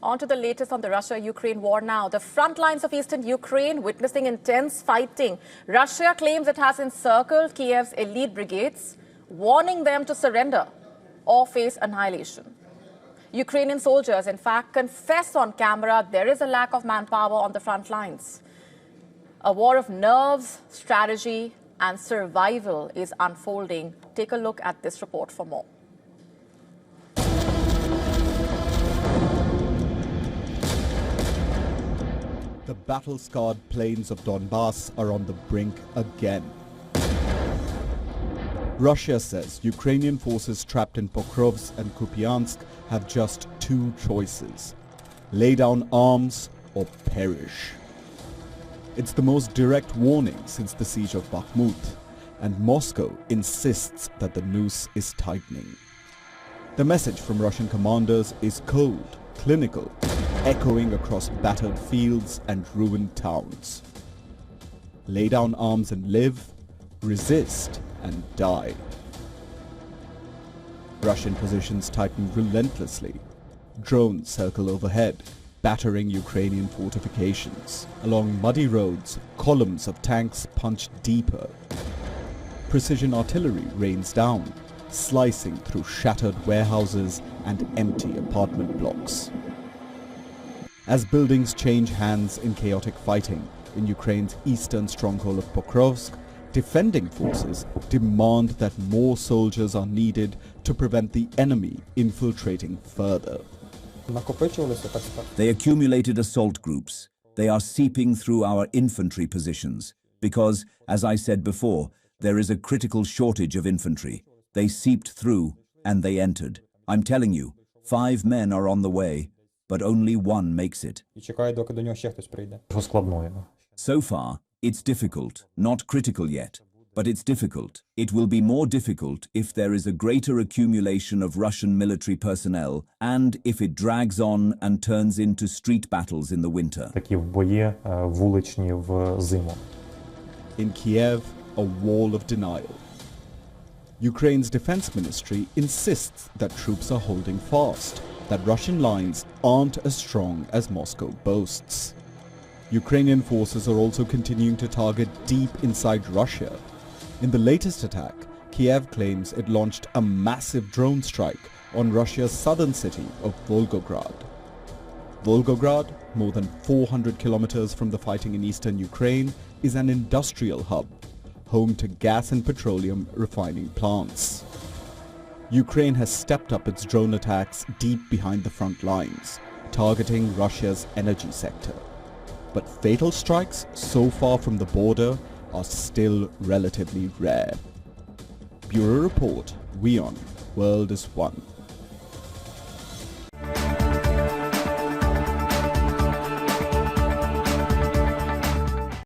On to the latest on the Russia-Ukraine war now. The front lines of eastern Ukraine witnessing intense fighting. Russia claims it has encircled Kyiv's elite brigades, warning them to surrender or face annihilation. Ukrainian soldiers, in fact, confess on camera there is a lack of manpower on the front lines. A war of nerves, strategy, and survival is unfolding. Take a look at this report for more. The battle-scarred plains of Donbass are on the brink again. Russia says Ukrainian forces trapped in Pokrovsk and Kupiansk have just two choices: lay down arms or perish. It's the most direct warning since the siege of Bakhmut, and Moscow insists that the noose is tightening. The message from Russian commanders is cold, clinical, echoing across battered fields and ruined towns. Lay down arms and live, resist and die. Russian positions tighten relentlessly. Drones circle overhead, battering Ukrainian fortifications. Along muddy roads, columns of tanks punch deeper. Precision artillery rains down, slicing through shattered warehouses and empty apartment blocks. As buildings change hands in chaotic fighting in Ukraine's eastern stronghold of Pokrovsk, defending forces demand that more soldiers are needed to prevent the enemy infiltrating further. They accumulated assault groups. They are seeping through our infantry positions because, as I said before, there is a critical shortage of infantry. They seeped through and they entered. I'm telling you, 5 men are on the way, but only 1 makes it. So far, it's difficult, not critical yet, but it's difficult. It will be more difficult if there is a greater accumulation of Russian military personnel and if it drags on and turns into street battles in the winter. In Kyiv, a wall of denial. Ukraine's defense ministry insists that troops are holding fast, that Russian lines aren't as strong as Moscow boasts. Ukrainian forces are also continuing to target deep inside Russia. In the latest attack, Kyiv claims it launched a massive drone strike on Russia's southern city of Volgograd. Volgograd, more than 400 kilometers from the fighting in eastern Ukraine, is an industrial hub, home to gas and petroleum refining plants. Ukraine has stepped up its drone attacks deep behind the front lines, targeting Russia's energy sector. But fatal strikes so far from the border are still relatively rare. Bureau Report, WION, World is One.